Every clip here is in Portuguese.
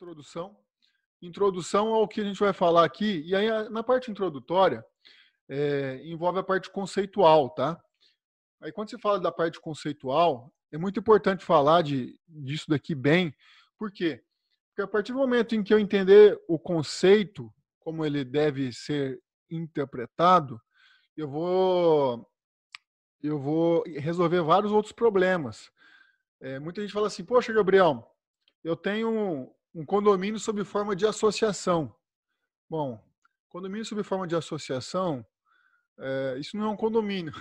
introdução. Introdução ao que a gente vai falar aqui. E aí, na parte introdutória, envolve a parte conceitual, tá? Aí, quando você fala da parte conceitual, é muito importante falar disso daqui bem. Por quê? Porque a partir do momento em que eu entender o conceito, como ele deve ser interpretado, eu vou resolver vários outros problemas. Muita gente fala assim, poxa, Gabriel, eu tenho um condomínio sob forma de associação. Bom, condomínio sob forma de associação, isso não é um condomínio,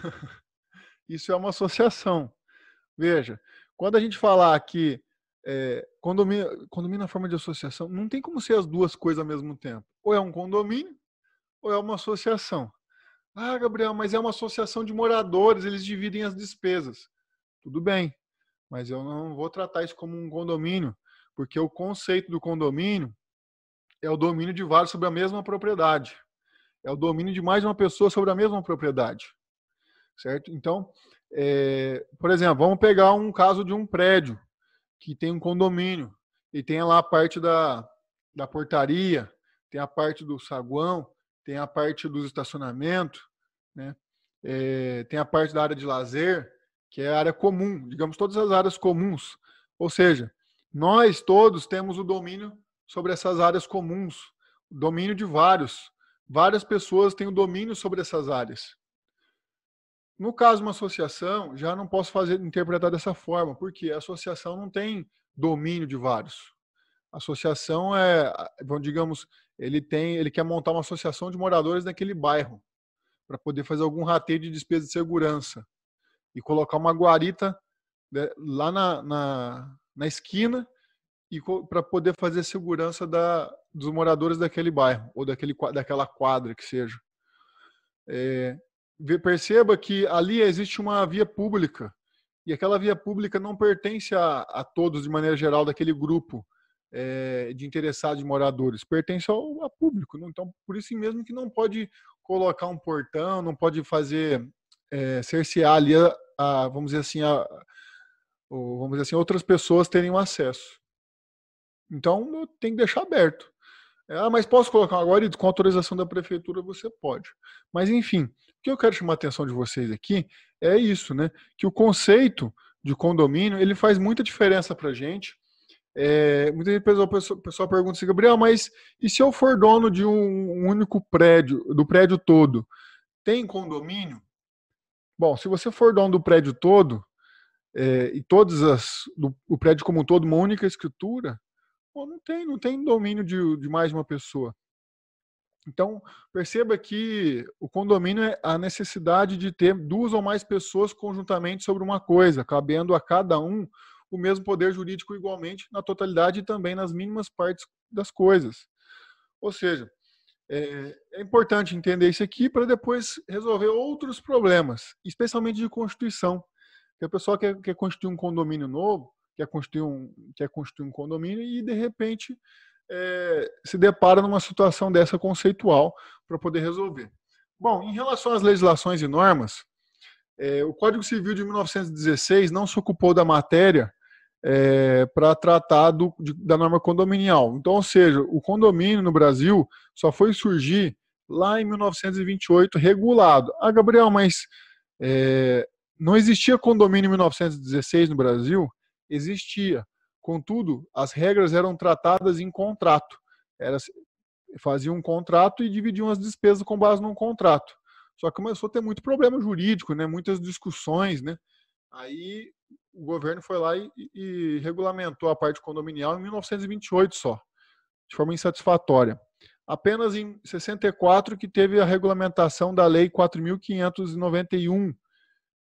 isso é uma associação. Veja, quando a gente falar que condomínio na forma de associação, não tem como ser as duas coisas ao mesmo tempo. Ou é um condomínio, ou é uma associação. Ah, Gabriel, mas é uma associação de moradores, eles dividem as despesas. Tudo bem, mas eu não vou tratar isso como um condomínio, porque o conceito do condomínio é o domínio de vários sobre a mesma propriedade. É o domínio de mais de uma pessoa sobre a mesma propriedade. Certo? Então, por exemplo, vamos pegar um caso de um prédio que tem um condomínio e tem lá a parte da portaria, tem a parte do saguão, tem a parte dos estacionamentos, né? Tem a parte da área de lazer, que é a área comum, digamos, todas as áreas comuns. Ou seja, nós todos temos o domínio sobre essas áreas comuns, o domínio de várias pessoas têm o domínio sobre essas áreas. No caso de uma associação, já não posso interpretar dessa forma, porque a associação não tem domínio de vários. A associação digamos, ele quer montar uma associação de moradores naquele bairro, para poder fazer algum rateio de despesa de segurança e colocar uma guarita, né, lá na esquina e para poder fazer segurança dos moradores daquele bairro ou daquela quadra que seja. Perceba que ali existe uma via pública e aquela via pública não pertence a todos de maneira geral daquele grupo de interessados de moradores, pertence ao público. Então, por isso mesmo que não pode colocar um portão, não pode fazer cercear ali vamos dizer assim, outras pessoas terem um acesso. Então, tem que deixar aberto. Mas posso colocar agora e com autorização da prefeitura você pode. Mas, enfim, o que eu quero chamar a atenção de vocês aqui é isso, né? Que o conceito de condomínio, ele faz muita diferença para a gente. Muita gente, o pessoal pergunta assim, Gabriel, mas e se eu for dono de um único prédio, do prédio todo, tem condomínio? Bom, se você for dono do prédio todo, e o prédio como um todo, uma única escritura, não tem domínio de mais de uma pessoa. Então, perceba que o condomínio é a necessidade de ter duas ou mais pessoas conjuntamente sobre uma coisa, cabendo a cada um o mesmo poder jurídico igualmente na totalidade e também nas mínimas partes das coisas. Ou seja, é importante entender isso aqui para depois resolver outros problemas, especialmente de constituição. Porque o pessoal quer constituir um condomínio novo, quer constituir um condomínio e, de repente, se depara numa situação dessa conceitual para poder resolver. Bom, em relação às legislações e normas, o Código Civil de 1916 não se ocupou da matéria para tratar da norma condominial. Então, ou seja, o condomínio no Brasil só foi surgir lá em 1928 regulado. Ah, Gabriel, mas não existia condomínio em 1916 no Brasil? Existia. Contudo, as regras eram tratadas em contrato. Faziam um contrato e dividiam as despesas com base num contrato. Só que começou a ter muito problema jurídico, né? Muitas discussões, né? Aí o governo foi lá e regulamentou a parte condominial em 1928 só, de forma insatisfatória. Apenas em 64 que teve a regulamentação da Lei 4.591,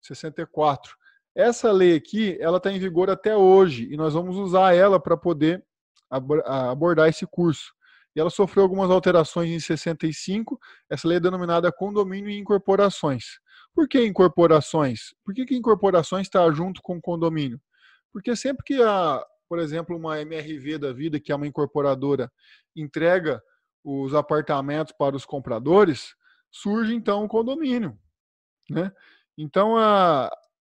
64. Essa lei aqui, ela está em vigor até hoje e nós vamos usar ela para poder abordar esse curso. E ela sofreu algumas alterações em 65, essa lei é denominada Condomínio e Incorporações. Por que incorporações? Por que incorporações está junto com condomínio? Porque sempre que por exemplo, uma MRV da vida, que é uma incorporadora, entrega os apartamentos para os compradores, surge então o condomínio, né? Então,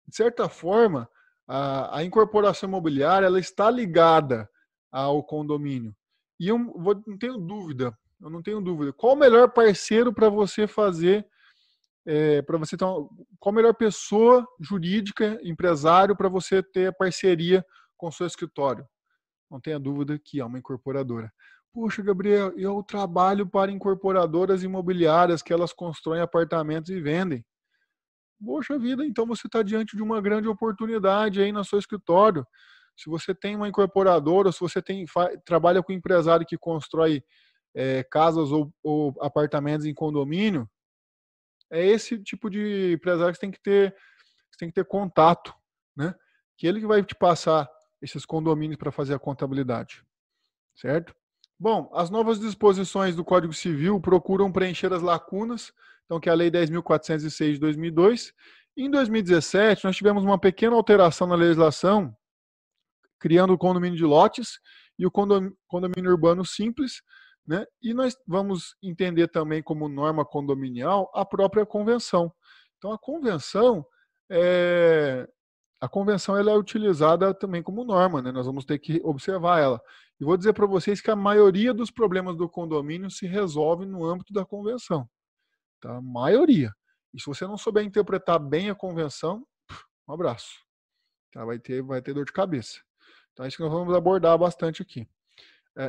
de certa forma, a incorporação imobiliária ela está ligada ao condomínio. E não tenho dúvida, eu não tenho dúvida. Qual o melhor parceiro para você fazer, para você ter qual a melhor pessoa jurídica, empresário, para você ter parceria com o seu escritório? Não tenha dúvida que é uma incorporadora. Poxa, Gabriel, eu trabalho para incorporadoras imobiliárias que elas constroem apartamentos e vendem. Poxa vida, então você está diante de uma grande oportunidade aí no seu escritório. Se você tem uma incorporadora, se você trabalha com um empresário que constrói casas ou apartamentos em condomínio, é esse tipo de empresário que você tem que ter contato, né? Que ele que vai te passar esses condomínios para fazer a contabilidade, certo? Bom, as novas disposições do Código Civil procuram preencher as lacunas, então que é a Lei 10.406 de 2002. Em 2017, nós tivemos uma pequena alteração na legislação, criando o condomínio de lotes e o condomínio urbano simples, né? E nós vamos entender também como norma condominial a própria convenção. Então, a convenção ela é utilizada também como norma, né? Nós vamos ter que observar ela. E vou dizer para vocês que a maioria dos problemas do condomínio se resolve no âmbito da convenção. Tá? A maioria. E se você não souber interpretar bem a convenção, um abraço. Tá? Vai ter dor de cabeça. Então é isso que nós vamos abordar bastante aqui.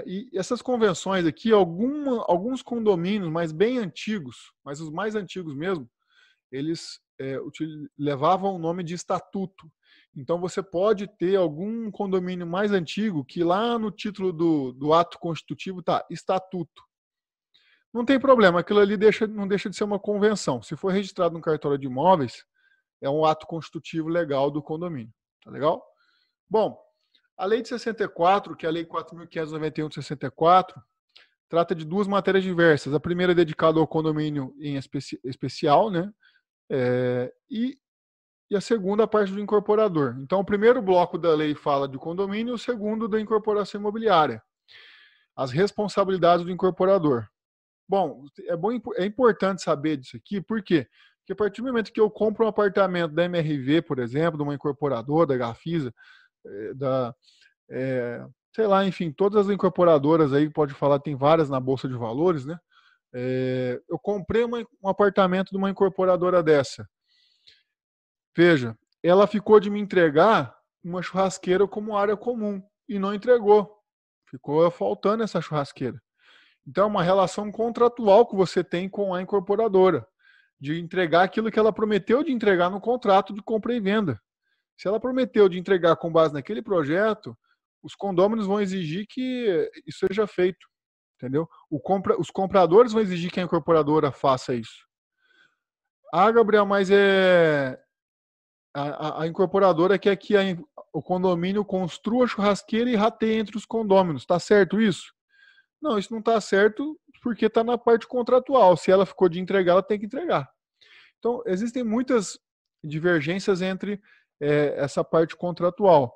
E essas convenções aqui, alguns condomínios, mas bem antigos, mas os mais antigos mesmo, eles levavam o nome de estatuto. Então você pode ter algum condomínio mais antigo que lá no título do ato constitutivo está estatuto. Não tem problema, aquilo ali não deixa de ser uma convenção. Se for registrado no cartório de imóveis, é um ato constitutivo legal do condomínio. Tá legal? Bom, a Lei de 64, que é a Lei 4.591 de 64, trata de duas matérias diversas. A primeira é dedicada ao condomínio em especial, né? E a segunda a parte do incorporador. Então, o primeiro bloco da lei fala de condomínio, o segundo da incorporação imobiliária. As responsabilidades do incorporador. Bom, é importante saber disso aqui, por quê? Porque a partir do momento que eu compro um apartamento da MRV, por exemplo, de uma incorporadora, da Gafisa, sei lá, enfim, todas as incorporadoras aí, pode falar, tem várias na Bolsa de Valores, né? Eu comprei um apartamento de uma incorporadora dessa. Veja, ela ficou de me entregar uma churrasqueira como área comum e não entregou. Ficou faltando essa churrasqueira. Então, é uma relação contratual que você tem com a incorporadora, de entregar aquilo que ela prometeu de entregar no contrato de compra e venda. Se ela prometeu de entregar com base naquele projeto, os condôminos vão exigir que isso seja feito. Entendeu? Os compradores vão exigir que a incorporadora faça isso. Ah, Gabriel, mas a incorporadora quer que o condomínio construa a churrasqueira e rateie entre os condôminos. Está certo isso? Não, isso não está certo porque está na parte contratual. Se ela ficou de entregar, ela tem que entregar. Então, existem muitas divergências entre essa parte contratual.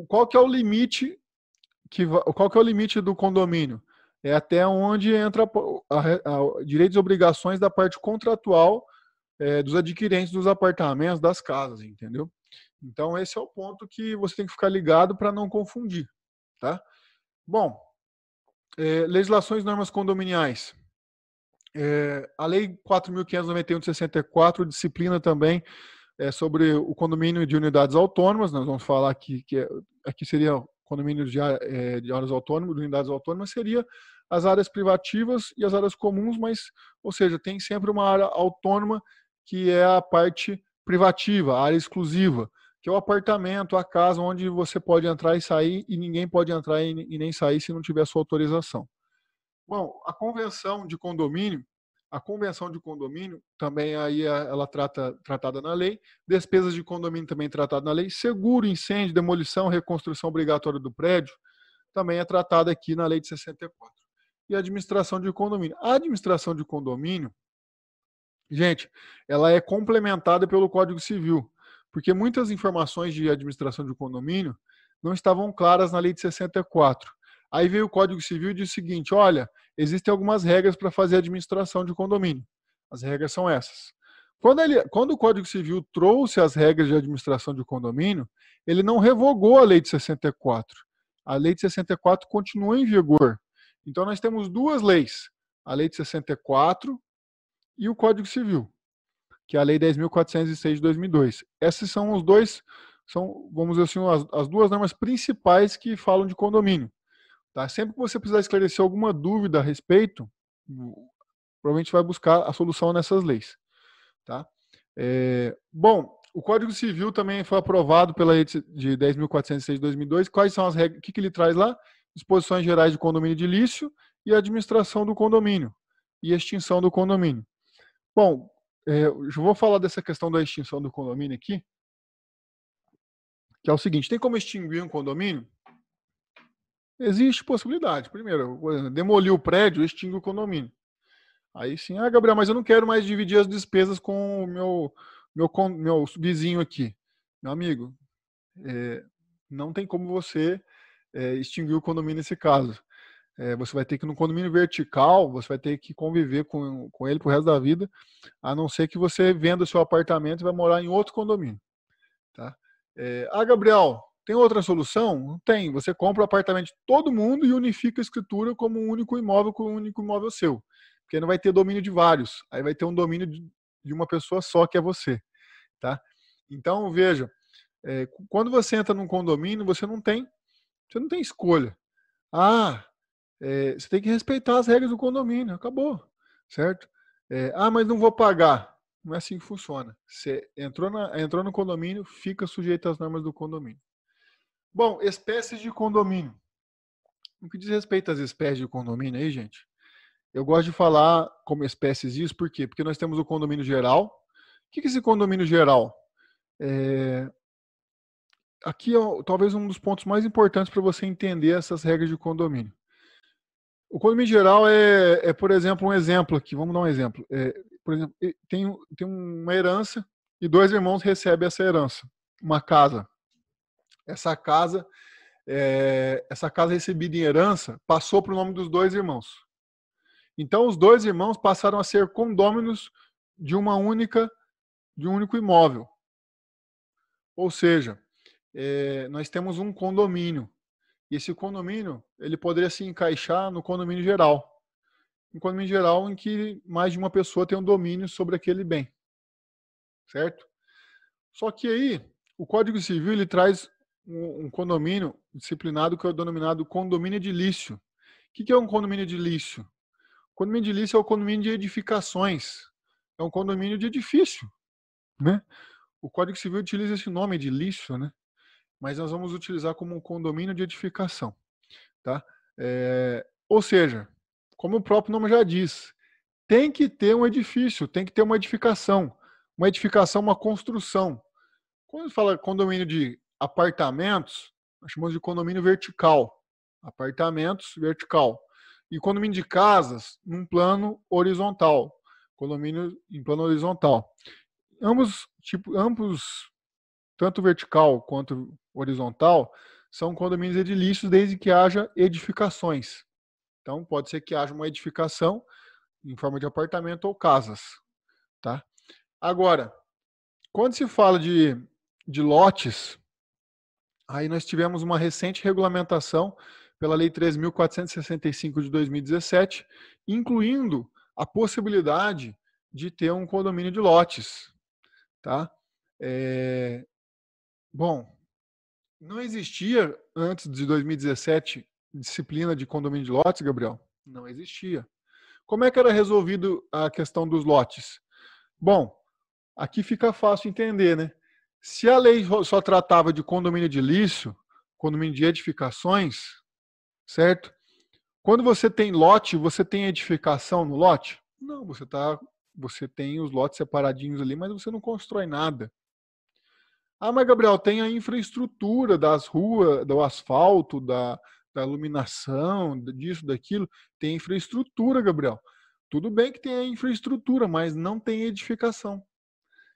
Qual que é o limite do condomínio? É até onde entra direitos e obrigações da parte contratual dos adquirentes dos apartamentos, das casas, entendeu? Então, esse é o ponto que você tem que ficar ligado para não confundir, tá? Bom, legislações e normas condominiais. A Lei 4.591 de 64 disciplina também sobre o condomínio de unidades autônomas. Nós vamos falar aqui aqui seria condomínio de áreas autônomas, de unidades autônomas, seria as áreas privativas e as áreas comuns, ou seja, tem sempre uma área autônoma que é a parte privativa, a área exclusiva, que é o apartamento, a casa onde você pode entrar e sair e ninguém pode entrar e nem sair se não tiver sua autorização. Bom, a convenção de condomínio também aí ela tratada na lei, despesas de condomínio também tratada na lei, seguro, incêndio, demolição, reconstrução obrigatória do prédio, também é tratada aqui na lei de 64. E a administração de condomínio. A administração de condomínio, gente, ela é complementada pelo Código Civil, porque muitas informações de administração de condomínio não estavam claras na lei de 64. Aí veio o Código Civil e disse o seguinte, olha, existem algumas regras para fazer a administração de condomínio. As regras são essas. Quando o Código Civil trouxe as regras de administração de condomínio, ele não revogou a lei de 64. A lei de 64 continua em vigor. Então, nós temos duas leis, a Lei de 64 e o Código Civil, que é a Lei 10.406 de 2002. Esses são os dois, vamos dizer assim, as duas normas principais que falam de condomínio. Tá? Sempre que você precisar esclarecer alguma dúvida a respeito, provavelmente vai buscar a solução nessas leis. Tá? Bom, o Código Civil também foi aprovado pela Lei de 10.406 de 2002. Quais são as regras? O que ele traz lá? Disposições gerais de condomínio edilício e administração do condomínio e extinção do condomínio. Bom, eu vou falar dessa questão da extinção do condomínio aqui, que é o seguinte: tem como extinguir um condomínio? Existe possibilidade. Primeiro, demolir o prédio, extingue o condomínio. Aí sim, Gabriel, mas eu não quero mais dividir as despesas com o meu vizinho aqui. Meu amigo, não tem como você extinguir o condomínio nesse caso. Você vai ter que ir no condomínio vertical, você vai ter que conviver com ele pro resto da vida, a não ser que você venda o seu apartamento e vai morar em outro condomínio. Tá? Gabriel, tem outra solução? Não tem. Você compra o apartamento de todo mundo e unifica a escritura como um único imóvel com um único imóvel seu. Porque não vai ter domínio de vários. Aí vai ter um domínio de uma pessoa só, que é você. Tá? Então, veja, quando você entra num condomínio, você não tem escolha. Você tem que respeitar as regras do condomínio. Acabou. Certo? Mas não vou pagar. Não é assim que funciona. Você entrou no condomínio, fica sujeito às normas do condomínio. Bom, espécies de condomínio. No que diz respeito às espécies de condomínio aí, gente, eu gosto de falar como espécies disso, por quê? Porque nós temos o condomínio geral. O que é esse condomínio geral? Aqui é talvez um dos pontos mais importantes para você entender essas regras de condomínio. O condomínio geral por exemplo, um exemplo aqui. Vamos dar um exemplo. Por exemplo, tem uma herança e dois irmãos recebem essa herança. Uma casa. Essa casa recebida em herança passou para o nome dos dois irmãos. Então, os dois irmãos passaram a ser condôminos de um único imóvel. Ou seja, nós temos um condomínio. E esse condomínio, ele poderia se encaixar no condomínio geral. Um condomínio geral em que mais de uma pessoa tem um domínio sobre aquele bem. Certo? Só que aí, o Código Civil, ele traz um condomínio disciplinado que é o denominado condomínio edilício. O que é um condomínio edilício? O condomínio edilício é o condomínio de edificações. É um condomínio de edifício. Né? O Código Civil utiliza esse nome, edilício, né? Mas nós vamos utilizar como um condomínio de edificação. Tá? Ou seja, como o próprio nome já diz, tem que ter um edifício, tem que ter uma edificação. Uma edificação, uma construção. Quando a gente fala condomínio de apartamentos, nós chamamos de condomínio vertical. Apartamentos vertical. E condomínio de casas, num plano horizontal. Condomínio em plano horizontal. Ambos, tanto vertical quanto horizontal, são condomínios edilícios desde que haja edificações. Então, pode ser que haja uma edificação em forma de apartamento ou casas. Tá? Agora, quando se fala de lotes, aí nós tivemos uma recente regulamentação pela Lei 13.465 de 2017, incluindo a possibilidade de ter um condomínio de lotes. Tá? Bom, não existia antes de 2017 disciplina de condomínio de lotes, Gabriel? Não existia. Como é que era resolvido a questão dos lotes? Bom, aqui fica fácil entender, né? Se a lei só tratava de condomínio edilício, condomínio de edificações, certo? Quando você tem lote, você tem edificação no lote? Não, você tem os lotes separadinhos ali, mas você não constrói nada. Mas Gabriel, tem a infraestrutura das ruas, do asfalto, da iluminação, disso, daquilo. Tem infraestrutura, Gabriel. Tudo bem que tem a infraestrutura, mas não tem edificação.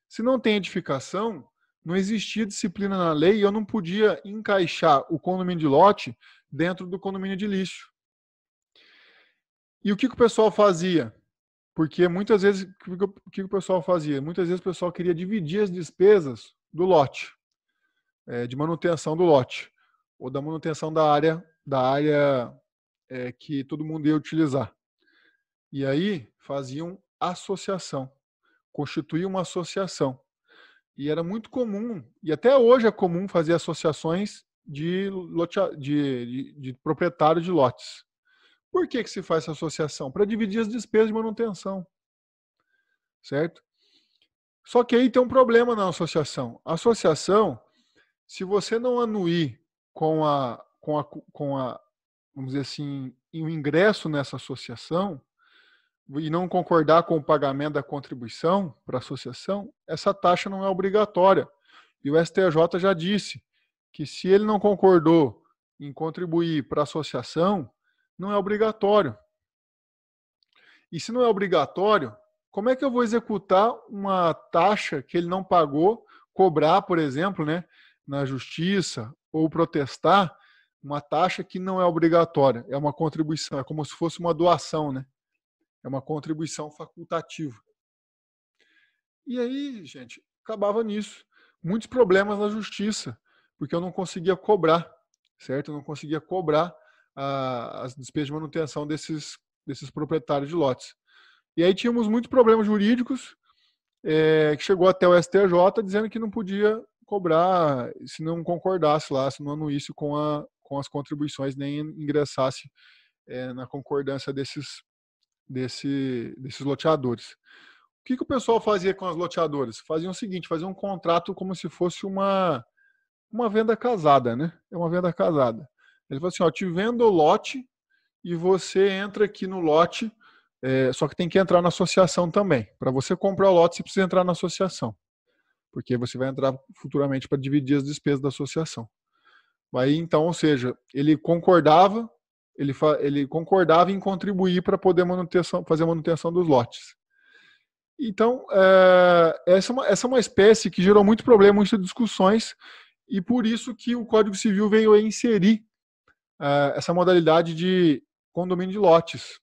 Se não tem edificação, não existia disciplina na lei e eu não podia encaixar o condomínio de lote dentro do condomínio edilício. E o que o pessoal fazia? Porque muitas vezes, o que o pessoal fazia? Muitas vezes o pessoal queria dividir as despesas do lote, de manutenção do lote, ou da manutenção da área que todo mundo ia utilizar. E aí faziam associação, constituíam uma associação. E era muito comum, e até hoje é comum fazer associações de proprietário de lotes. Por que se faz essa associação? Para dividir as despesas de manutenção, certo? Só que aí tem um problema na associação. A associação, se você não anuir com a vamos dizer assim, o ingresso nessa associação e não concordar com o pagamento da contribuição para a associação, essa taxa não é obrigatória. E o STJ já disse que se ele não concordou em contribuir para a associação, não é obrigatório. E se não é obrigatório, como é que eu vou executar uma taxa que ele não pagou, cobrar, por exemplo, né, na justiça, ou protestar uma taxa que não é obrigatória, é uma contribuição, é como se fosse uma doação, né? É uma contribuição facultativa. E aí, gente, acabava nisso. Muitos problemas na justiça, porque eu não conseguia cobrar, certo? Eu não conseguia cobrar as despesas de manutenção desses proprietários de lotes. E aí tínhamos muitos problemas jurídicos, que chegou até o STJ dizendo que não podia cobrar se não concordasse lá, se não anuísse com as contribuições, nem ingressasse na concordância desses loteadores. O que o pessoal fazia com os loteadores? Fazia o seguinte, fazia um contrato como se fosse uma venda casada, né? É uma venda casada. Ele falou assim, ó, te vendo o lote e você entra aqui no lote, só que tem que entrar na associação também. Para você comprar o lote, você precisa entrar na associação, porque você vai entrar futuramente para dividir as despesas da associação. Aí, então, ou seja, ele concordava em contribuir para poder fazer a manutenção dos lotes. Então, essa é uma espécie que gerou muito problema, muitas discussões, e por isso que o Código Civil veio a inserir essa modalidade de condomínio de lotes,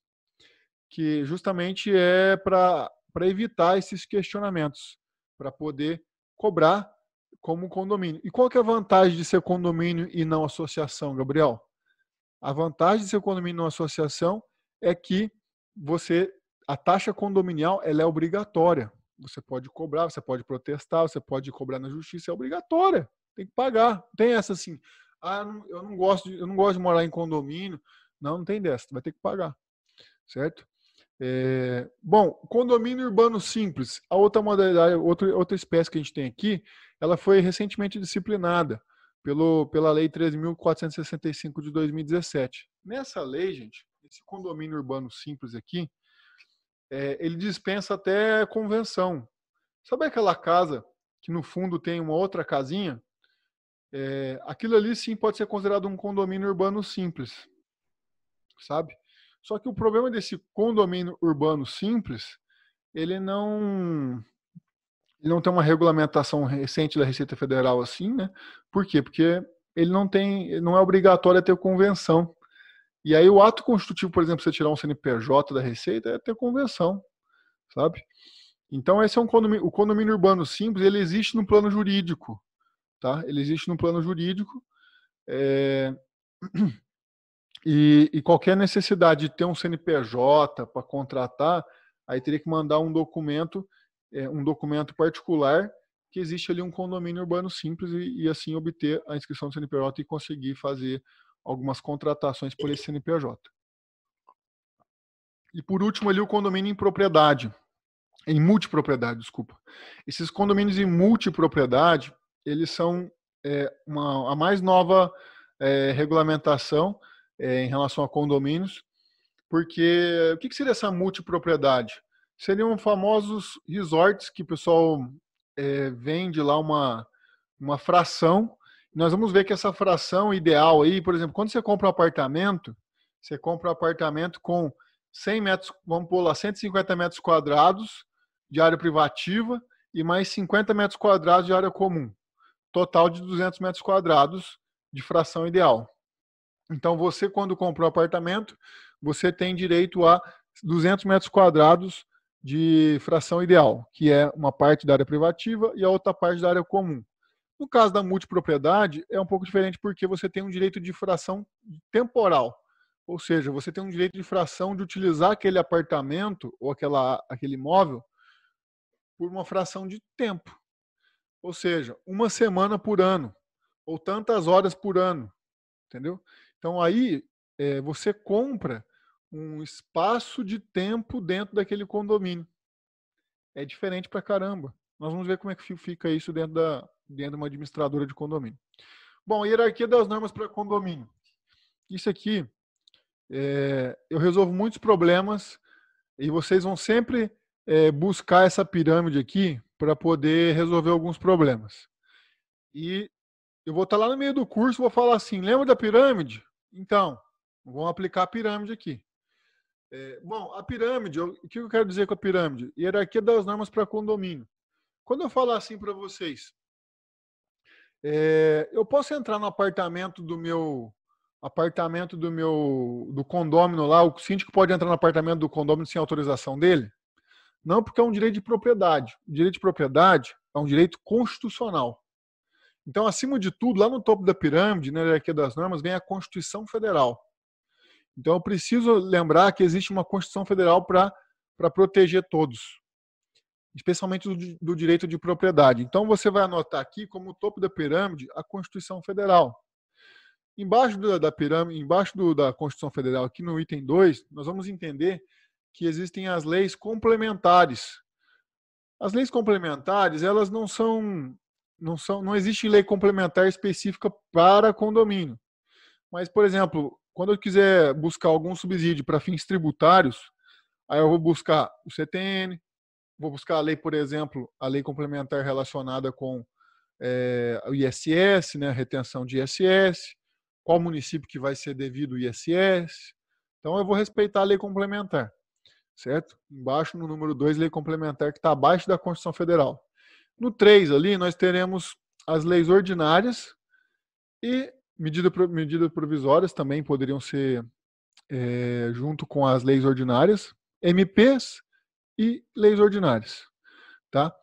que justamente é para evitar esses questionamentos, para poder cobrar como condomínio. E qual que é a vantagem de ser condomínio e não associação, Gabriel? A vantagem de ser condomínio e não associação é que a taxa condominial ela é obrigatória. Você pode cobrar, você pode protestar, você pode cobrar na justiça, é obrigatória. Tem que pagar. Não tem essa assim, eu não gosto de morar em condomínio. Não tem dessa, vai ter que pagar. Certo? Bom, condomínio urbano simples, a outra modalidade, outra espécie que a gente tem aqui, ela foi recentemente disciplinada pela Lei 13.465 de 2017. Nessa lei, gente, esse condomínio urbano simples aqui, ele dispensa até convenção. Sabe aquela casa que no fundo tem uma outra casinha? Aquilo ali sim pode ser considerado um condomínio urbano simples, sabe? Só que o problema desse condomínio urbano simples, ele não tem uma regulamentação recente da Receita Federal assim, né? Por quê? Porque ele não é obrigatório ter convenção. E aí o ato constitutivo, por exemplo, você tirar um CNPJ da Receita, é ter convenção, sabe? Então esse é o condomínio urbano simples, ele existe no plano jurídico, tá? Ele existe no plano jurídico, e qualquer necessidade de ter um CNPJ para contratar, aí teria que mandar um documento particular que existe ali um condomínio urbano simples e assim obter a inscrição do CNPJ e conseguir fazer algumas contratações por esse CNPJ. E por último ali o condomínio em multipropriedade, desculpa. Esses condomínios em multipropriedade, eles são a mais nova regulamentação em relação a condomínios, porque o que seria essa multipropriedade? Seriam famosos resorts que o pessoal vende lá uma fração. Nós vamos ver que essa fração ideal aí, por exemplo, quando você compra um apartamento com 100 metros, vamos pôr lá, 150 metros quadrados de área privativa e mais 50 metros quadrados de área comum. Total de 200 metros quadrados de fração ideal. Então, você, quando compra um apartamento, você tem direito a 200 metros quadrados de fração ideal, que é uma parte da área privativa e a outra parte da área comum. No caso da multipropriedade, é um pouco diferente porque você tem um direito de fração temporal. Ou seja, você tem um direito de fração de utilizar aquele apartamento ou aquele imóvel por uma fração de tempo. Ou seja, uma semana por ano, ou tantas horas por ano, entendeu? Então aí você compra um espaço de tempo dentro daquele condomínio. É diferente pra caramba. Nós vamos ver como é que fica isso dentro de uma administradora de condomínio. Bom, hierarquia das normas para condomínio. Isso aqui, eu resolvo muitos problemas e vocês vão sempre buscar essa pirâmide aqui para poder resolver alguns problemas. E eu vou estar lá no meio do curso e vou falar assim, lembra da pirâmide? Então, vamos aplicar a pirâmide aqui. Bom, a pirâmide, o que eu quero dizer com a pirâmide? Hierarquia das normas para condomínio. Quando eu falar assim para vocês, eu posso entrar no apartamento do condomínio lá, o síndico pode entrar no apartamento do condomínio sem autorização dele? Não, porque é um direito de propriedade. O direito de propriedade é um direito constitucional. Então, acima de tudo, lá no topo da pirâmide, na hierarquia das normas, vem a Constituição Federal. Então, eu preciso lembrar que existe uma Constituição Federal para proteger todos, especialmente do direito de propriedade. Então, você vai anotar aqui, como topo da pirâmide, a Constituição Federal. Embaixo da pirâmide, embaixo da Constituição Federal, aqui no item 2, nós vamos entender que existem as leis complementares. As leis complementares, elas não existe lei complementar específica para condomínio. Mas, por exemplo, quando eu quiser buscar algum subsídio para fins tributários, aí eu vou buscar o CTN, vou buscar a lei, por exemplo, a lei complementar relacionada com o ISS, né, a retenção de ISS, qual município que vai ser devido o ISS. Então, eu vou respeitar a lei complementar, certo? Embaixo, no número 2, lei complementar, que está abaixo da Constituição Federal. No 3 ali, nós teremos as leis ordinárias e medidas provisórias também poderiam ser junto com as leis ordinárias, MPs e leis ordinárias. Tá?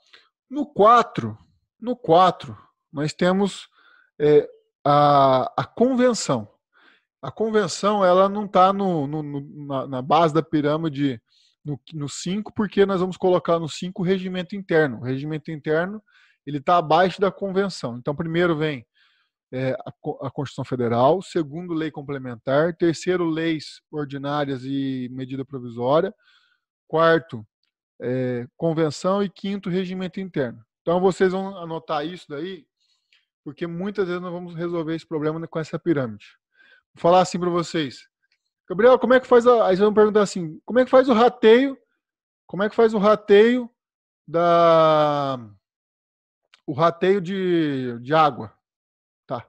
No 4, nós temos a convenção. A convenção ela não está na base da pirâmide no 5, porque nós vamos colocar no 5 o regimento interno. O regimento interno ele está abaixo da convenção. Então, primeiro vem a Constituição Federal, segundo, lei complementar, terceiro, leis ordinárias e medida provisória, quarto, convenção e quinto, regimento interno. Então, vocês vão anotar isso daí, porque muitas vezes nós vamos resolver esse problema com essa pirâmide. Vou falar assim para vocês. Gabriel, como é que faz aí vocês vão perguntar assim, como é que faz o rateio? Como é que faz o rateio de água? Tá.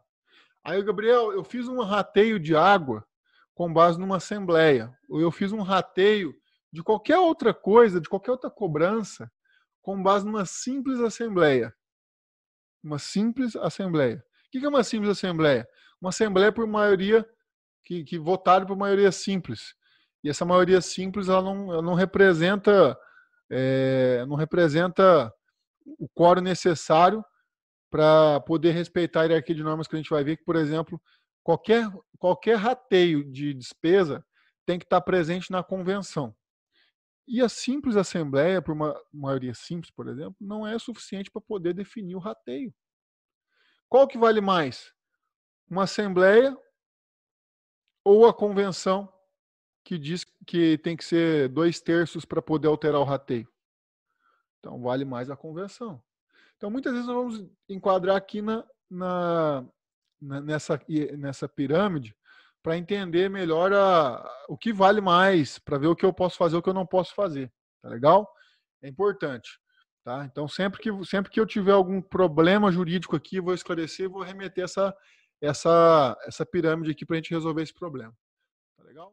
Aí, Gabriel, eu fiz um rateio de água com base numa assembleia. Ou eu fiz um rateio de qualquer outra coisa, de qualquer outra cobrança, com base numa simples assembleia. Uma simples assembleia. O que é uma simples assembleia? Uma assembleia por maioria que votaram por maioria simples. E essa maioria simples ela não representa o quórum necessário para poder respeitar a hierarquia de normas que a gente vai ver que, por exemplo, qualquer rateio de despesa tem que estar presente na convenção. E a simples assembleia, por uma maioria simples, por exemplo, não é suficiente para poder definir o rateio. Qual que vale mais? Uma assembleia ou a convenção que diz que tem que ser 2/3 para poder alterar o rateio? Então, vale mais a convenção. Então, muitas vezes nós vamos enquadrar aqui nessa pirâmide para entender melhor o que vale mais, para ver o que eu posso fazer, o que eu não posso fazer. Tá legal? É importante. Tá? Então, sempre que eu tiver algum problema jurídico aqui, eu vou esclarecer e vou remeter essa pirâmide aqui para a gente resolver esse problema. Tá legal?